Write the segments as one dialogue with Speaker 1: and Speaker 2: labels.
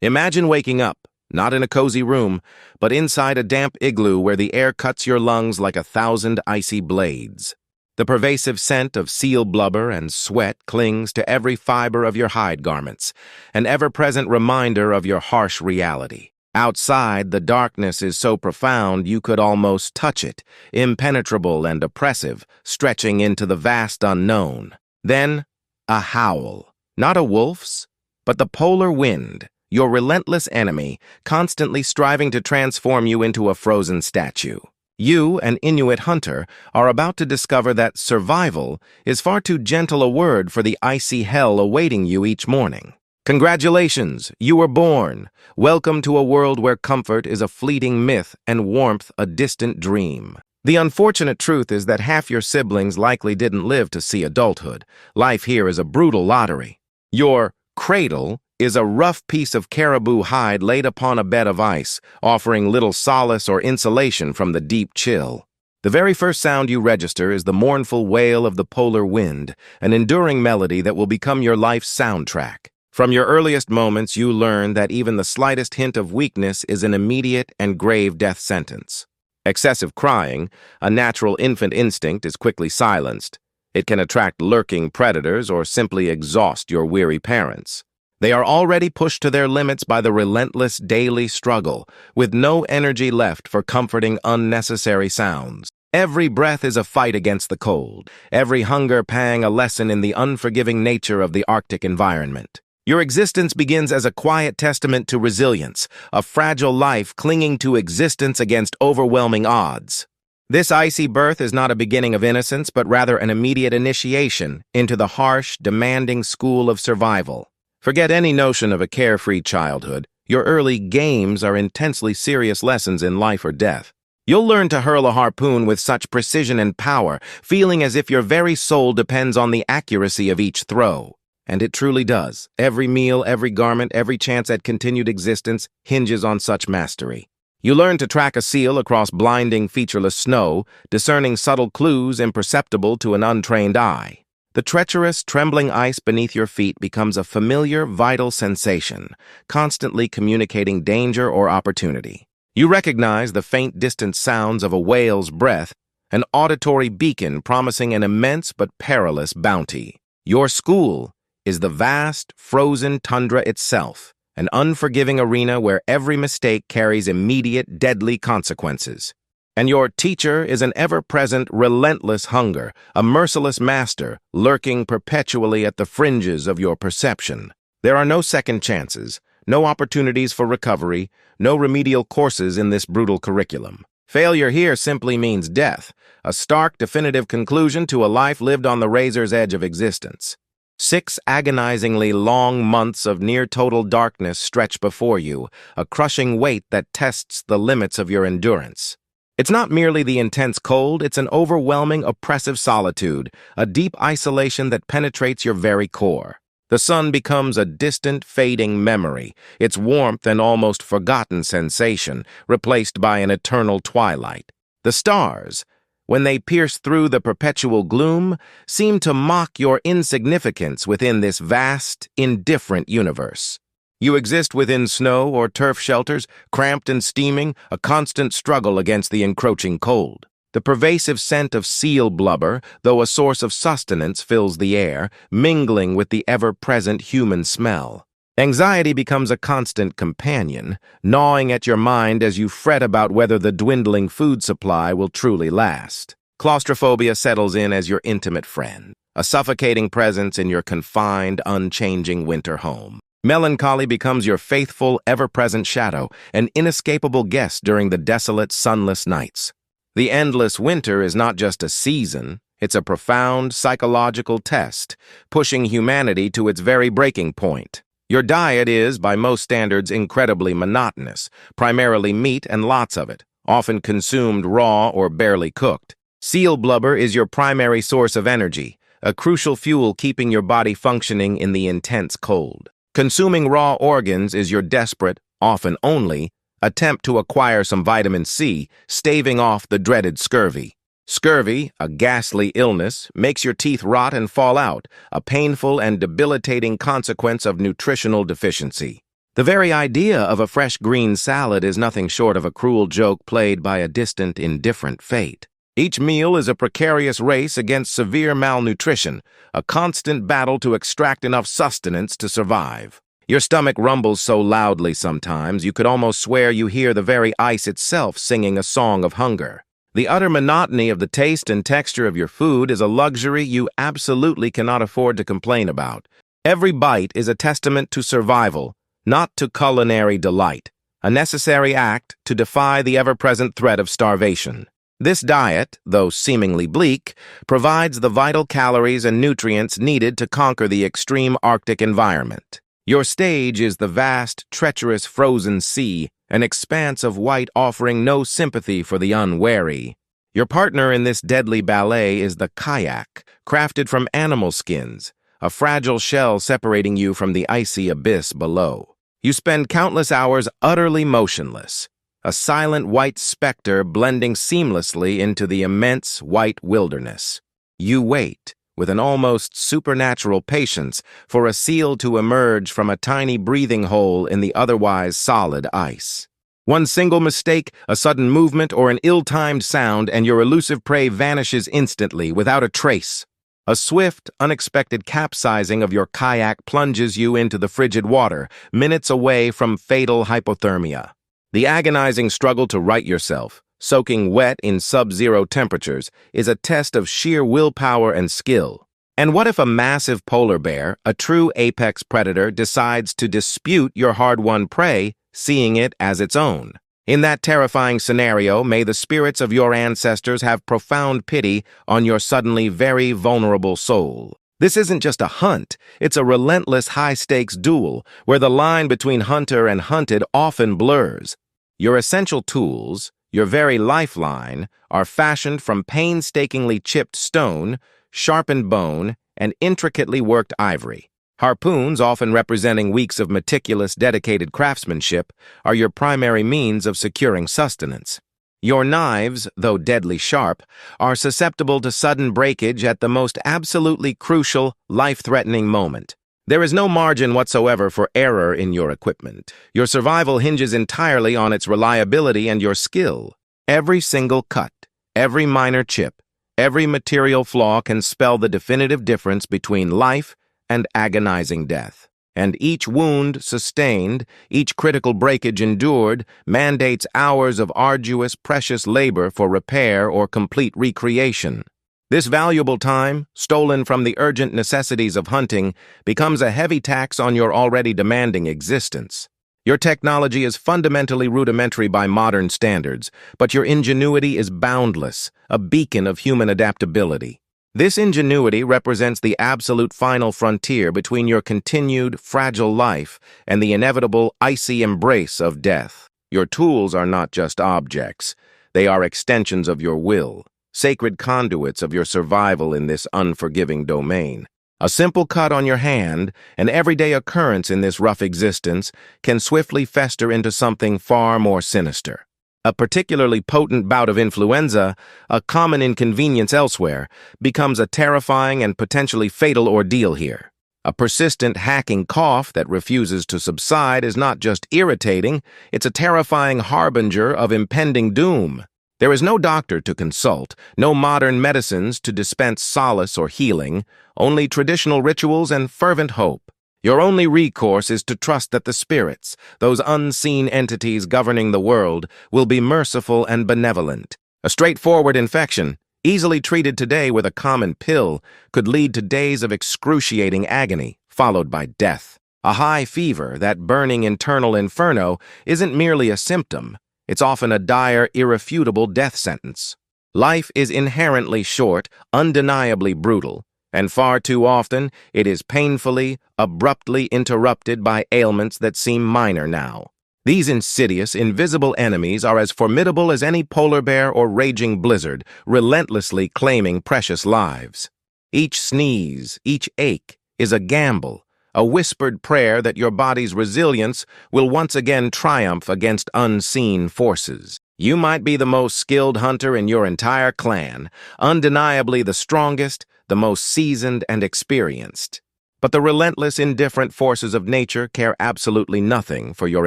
Speaker 1: Imagine waking up, not in a cozy room, but inside a damp igloo where the air cuts your lungs like 1,000 icy blades. The pervasive scent of seal blubber and sweat clings to every fiber of your hide garments, an ever-present reminder of your harsh reality. Outside, the darkness is so profound you could almost touch it, impenetrable and oppressive, stretching into the vast unknown. Then, a howl. Not a wolf's, but the polar wind, your relentless enemy, constantly striving to transform you into a frozen statue. You, an Inuit hunter, are about to discover that survival is far too gentle a word for the icy hell awaiting you each morning. Congratulations, you were born. Welcome to a world where comfort is a fleeting myth and warmth a distant dream. The unfortunate truth is that half your siblings likely didn't live to see adulthood. Life here is a brutal lottery. Your cradle is a rough piece of caribou hide laid upon a bed of ice, offering little solace or insulation from the deep chill. The very first sound you register is the mournful wail of the polar wind, an enduring melody that will become your life's soundtrack. From your earliest moments, you learn that even the slightest hint of weakness is an immediate and grave death sentence. Excessive crying, a natural infant instinct, is quickly silenced. It can attract lurking predators or simply exhaust your weary parents. They are already pushed to their limits by the relentless daily struggle, with no energy left for comforting unnecessary sounds. Every breath is a fight against the cold, every hunger pang a lesson in the unforgiving nature of the Arctic environment. Your existence begins as a quiet testament to resilience, a fragile life clinging to existence against overwhelming odds. This icy birth is not a beginning of innocence, but rather an immediate initiation into the harsh, demanding school of survival. Forget any notion of a carefree childhood. Your early games are intensely serious lessons in life or death. You'll learn to hurl a harpoon with such precision and power, feeling as if your very soul depends on the accuracy of each throw. And it truly does. Every meal, every garment, every chance at continued existence hinges on such mastery. You learn to track a seal across blinding, featureless snow, discerning subtle clues imperceptible to an untrained eye. The treacherous, trembling ice beneath your feet becomes a familiar, vital sensation, constantly communicating danger or opportunity. You recognize the faint, distant sounds of a whale's breath, an auditory beacon promising an immense but perilous bounty. Your school is the vast, frozen tundra itself, an unforgiving arena where every mistake carries immediate, deadly consequences. And your teacher is an ever-present, relentless hunger, a merciless master lurking perpetually at the fringes of your perception. There are no second chances, no opportunities for recovery, no remedial courses in this brutal curriculum. Failure here simply means death, a stark, definitive conclusion to a life lived on the razor's edge of existence. 6 agonizingly long months of near-total darkness stretch before you, a crushing weight that tests the limits of your endurance. It's not merely the intense cold, it's an overwhelming, oppressive solitude, a deep isolation that penetrates your very core. The sun becomes a distant, fading memory, its warmth an almost forgotten sensation, replaced by an eternal twilight. The stars, when they pierce through the perpetual gloom, seem to mock your insignificance within this vast, indifferent universe. You exist within snow or turf shelters, cramped and steaming, a constant struggle against the encroaching cold. The pervasive scent of seal blubber, though a source of sustenance, fills the air, mingling with the ever-present human smell. Anxiety becomes a constant companion, gnawing at your mind as you fret about whether the dwindling food supply will truly last. Claustrophobia settles in as your intimate friend, a suffocating presence in your confined, unchanging winter home. Melancholy becomes your faithful, ever-present shadow, an inescapable guest during the desolate, sunless nights. The endless winter is not just a season, it's a profound psychological test, pushing humanity to its very breaking point. Your diet is, by most standards, incredibly monotonous, primarily meat and lots of it, often consumed raw or barely cooked. Seal blubber is your primary source of energy, a crucial fuel keeping your body functioning in the intense cold. Consuming raw organs is your desperate, often only, attempt to acquire some vitamin C, staving off the dreaded scurvy. Scurvy, a ghastly illness, makes your teeth rot and fall out, a painful and debilitating consequence of nutritional deficiency. The very idea of a fresh green salad is nothing short of a cruel joke played by a distant, indifferent fate. Each meal is a precarious race against severe malnutrition, a constant battle to extract enough sustenance to survive. Your stomach rumbles so loudly sometimes you could almost swear you hear the very ice itself singing a song of hunger. The utter monotony of the taste and texture of your food is a luxury you absolutely cannot afford to complain about. Every bite is a testament to survival, not to culinary delight, a necessary act to defy the ever-present threat of starvation. This diet, though seemingly bleak, provides the vital calories and nutrients needed to conquer the extreme Arctic environment. Your stage is the vast, treacherous frozen sea, an expanse of white offering no sympathy for the unwary. Your partner in this deadly ballet is the kayak, crafted from animal skins, a fragile shell separating you from the icy abyss below. You spend countless hours utterly motionless, a silent white specter blending seamlessly into the immense white wilderness. You wait, with an almost supernatural patience, for a seal to emerge from a tiny breathing hole in the otherwise solid ice. One single mistake, a sudden movement, or an ill-timed sound, and your elusive prey vanishes instantly, without a trace. A swift, unexpected capsizing of your kayak plunges you into the frigid water, minutes away from fatal hypothermia. The agonizing struggle to right yourself, soaking wet in sub-zero temperatures, is a test of sheer willpower and skill. And what if a massive polar bear, a true apex predator, decides to dispute your hard-won prey, seeing it as its own? In that terrifying scenario, may the spirits of your ancestors have profound pity on your suddenly very vulnerable soul. This isn't just a hunt, it's a relentless high-stakes duel where the line between hunter and hunted often blurs. Your essential tools, your very lifeline, are fashioned from painstakingly chipped stone, sharpened bone, and intricately worked ivory. Harpoons, often representing weeks of meticulous, dedicated craftsmanship, are your primary means of securing sustenance. Your knives, though deadly sharp, are susceptible to sudden breakage at the most absolutely crucial, life-threatening moment. There is no margin whatsoever for error in your equipment. Your survival hinges entirely on its reliability and your skill. Every single cut, every minor chip, every material flaw can spell the definitive difference between life and agonizing death. And each wound sustained, each critical breakage endured, mandates hours of arduous, precious labor for repair or complete recreation. This valuable time, stolen from the urgent necessities of hunting, becomes a heavy tax on your already demanding existence. Your technology is fundamentally rudimentary by modern standards, but your ingenuity is boundless, a beacon of human adaptability. This ingenuity represents the absolute final frontier between your continued, fragile life and the inevitable, icy embrace of death. Your tools are not just objects. They are extensions of your will, sacred conduits of your survival in this unforgiving domain. A simple cut on your hand, an everyday occurrence in this rough existence, can swiftly fester into something far more sinister. A particularly potent bout of influenza, a common inconvenience elsewhere, becomes a terrifying and potentially fatal ordeal here. A persistent hacking cough that refuses to subside is not just irritating, it's a terrifying harbinger of impending doom. There is no doctor to consult, no modern medicines to dispense solace or healing, only traditional rituals and fervent hope. Your only recourse is to trust that the spirits, those unseen entities governing the world, will be merciful and benevolent. A straightforward infection, easily treated today with a common pill, could lead to days of excruciating agony, followed by death. A high fever, that burning internal inferno, isn't merely a symptom. It's often a dire, irrefutable death sentence. Life is inherently short, undeniably brutal, and far too often it is painfully, abruptly interrupted by ailments that seem minor now. These insidious, invisible enemies are as formidable as any polar bear or raging blizzard, relentlessly claiming precious lives. Each sneeze, each ache, is a gamble, a whispered prayer that your body's resilience will once again triumph against unseen forces. You might be the most skilled hunter in your entire clan, undeniably the strongest, the most seasoned and experienced. But the relentless, indifferent forces of nature care absolutely nothing for your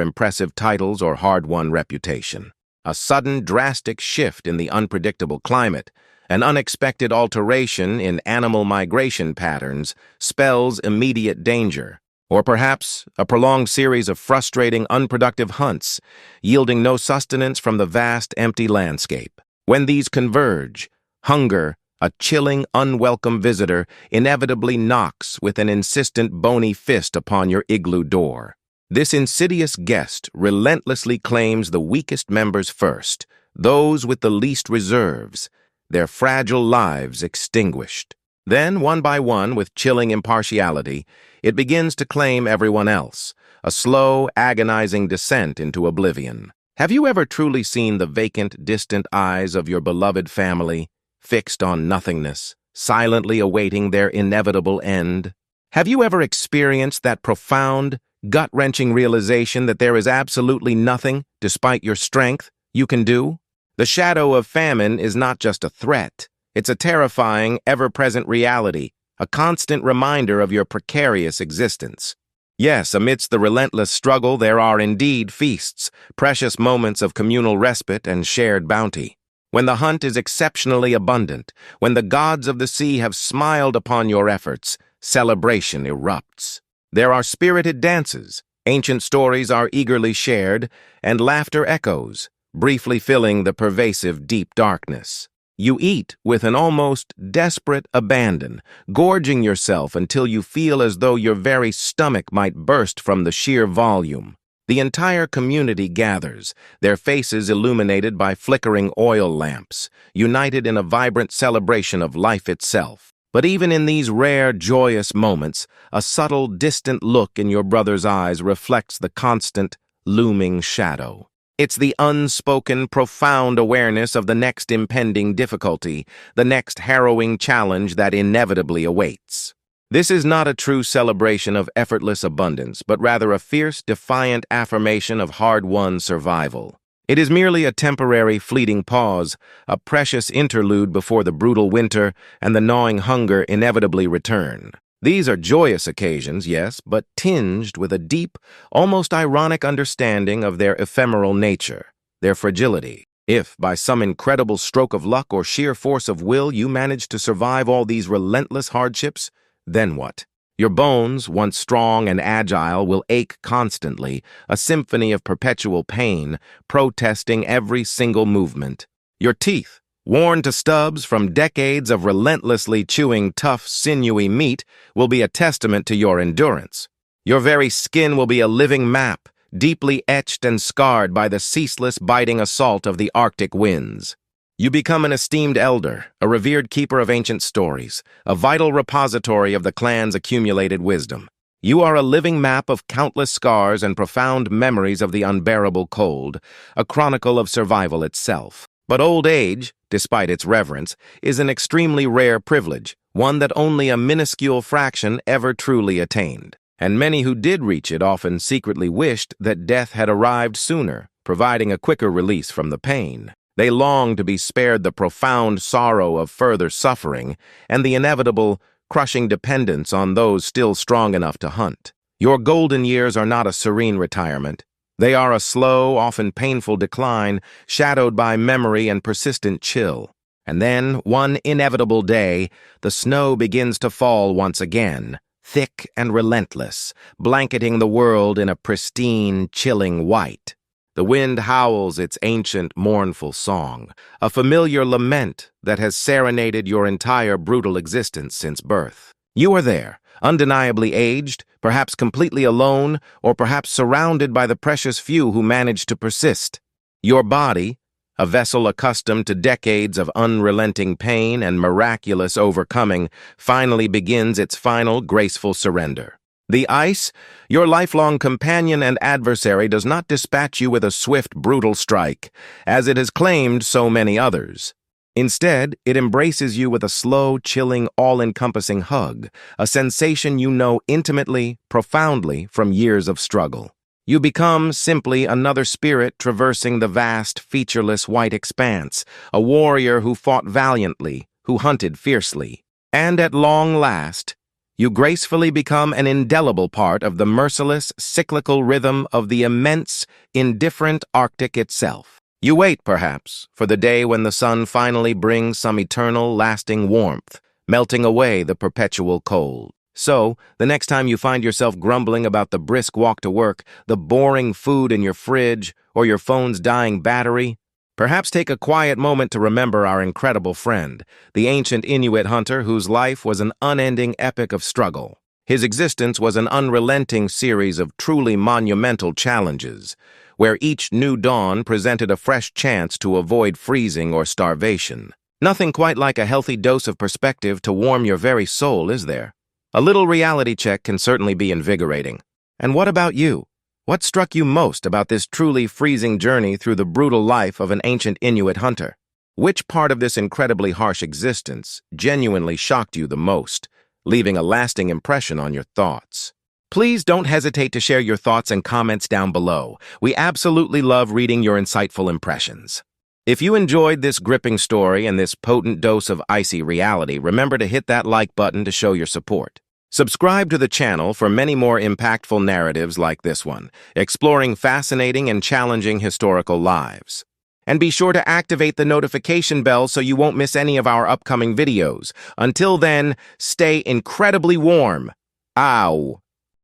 Speaker 1: impressive titles or hard-won reputation. A sudden, drastic shift in the unpredictable climate, an unexpected alteration in animal migration patterns spells immediate danger, or perhaps a prolonged series of frustrating, unproductive hunts, yielding no sustenance from the vast, empty landscape. When these converge, hunger, a chilling, unwelcome visitor, inevitably knocks with an insistent bony fist upon your igloo door. This insidious guest relentlessly claims the weakest members first, those with the least reserves, their fragile lives extinguished. Then, one by one, with chilling impartiality, it begins to claim everyone else, a slow, agonizing descent into oblivion. Have you ever truly seen the vacant, distant eyes of your beloved family, fixed on nothingness, silently awaiting their inevitable end? Have you ever experienced that profound, gut-wrenching realization that there is absolutely nothing, despite your strength, you can do? The shadow of famine is not just a threat. It's a terrifying, ever-present reality, a constant reminder of your precarious existence. Yes, amidst the relentless struggle, there are indeed feasts, precious moments of communal respite and shared bounty. When the hunt is exceptionally abundant, when the gods of the sea have smiled upon your efforts, celebration erupts. There are spirited dances, ancient stories are eagerly shared, and laughter echoes, briefly filling the pervasive deep darkness. You eat with an almost desperate abandon, gorging yourself until you feel as though your very stomach might burst from the sheer volume. The entire community gathers, their faces illuminated by flickering oil lamps, united in a vibrant celebration of life itself. But even in these rare, joyous moments, a subtle, distant look in your brother's eyes reflects the constant, looming shadow. It's the unspoken, profound awareness of the next impending difficulty, the next harrowing challenge that inevitably awaits. This is not a true celebration of effortless abundance, but rather a fierce, defiant affirmation of hard-won survival. It is merely a temporary, fleeting pause, a precious interlude before the brutal winter and the gnawing hunger inevitably return. These are joyous occasions, yes, but tinged with a deep, almost ironic understanding of their ephemeral nature, their fragility. If, by some incredible stroke of luck or sheer force of will, you manage to survive all these relentless hardships, then what? Your bones, once strong and agile, will ache constantly, a symphony of perpetual pain, protesting every single movement. Your teeth, worn to stubs from decades of relentlessly chewing tough, sinewy meat, will be a testament to your endurance. Your very skin will be a living map, deeply etched and scarred by the ceaseless biting assault of the Arctic winds. You become an esteemed elder, a revered keeper of ancient stories, a vital repository of the clan's accumulated wisdom. You are a living map of countless scars and profound memories of the unbearable cold, a chronicle of survival itself. But old age, despite its reverence, is an extremely rare privilege, one that only a minuscule fraction ever truly attained. And many who did reach it often secretly wished that death had arrived sooner, providing a quicker release from the pain. They long to be spared the profound sorrow of further suffering and the inevitable, crushing dependence on those still strong enough to hunt. Your golden years are not a serene retirement. They are a slow, often painful decline, shadowed by memory and persistent chill. And then, one inevitable day, the snow begins to fall once again, thick and relentless, blanketing the world in a pristine, chilling white. The wind howls its ancient, mournful song, a familiar lament that has serenaded your entire brutal existence since birth. You are there, undeniably aged, perhaps completely alone, or perhaps surrounded by the precious few who manage to persist. Your body, a vessel accustomed to decades of unrelenting pain and miraculous overcoming, finally begins its final, graceful surrender. The ice, your lifelong companion and adversary, does not dispatch you with a swift, brutal strike, as it has claimed so many others. Instead, it embraces you with a slow, chilling, all-encompassing hug, a sensation you know intimately, profoundly from years of struggle. You become simply another spirit traversing the vast, featureless white expanse, a warrior who fought valiantly, who hunted fiercely. And at long last, You gracefully become an indelible part of the merciless, cyclical rhythm of the immense, indifferent Arctic itself. You wait, perhaps, for the day when the sun finally brings some eternal, lasting warmth, melting away the perpetual cold. So, the next time you find yourself grumbling about the brisk walk to work, the boring food in your fridge, or your phone's dying battery, perhaps take a quiet moment to remember our incredible friend, the ancient Inuit hunter whose life was an unending epic of struggle. His existence was an unrelenting series of truly monumental challenges, where each new dawn presented a fresh chance to avoid freezing or starvation. Nothing quite like a healthy dose of perspective to warm your very soul, is there? A little reality check can certainly be invigorating. And what about you? What struck you most about this truly freezing journey through the brutal life of an ancient Inuit hunter? Which part of this incredibly harsh existence genuinely shocked you the most, leaving a lasting impression on your thoughts? Please don't hesitate to share your thoughts and comments down below. We absolutely love reading your insightful impressions. If you enjoyed this gripping story and this potent dose of icy reality, remember to hit that like button to show your support. Subscribe to the channel for many more impactful narratives like this one, exploring fascinating and challenging historical lives. And be sure to activate the notification bell so you won't miss any of our upcoming videos. Until then, stay incredibly warm. Ow!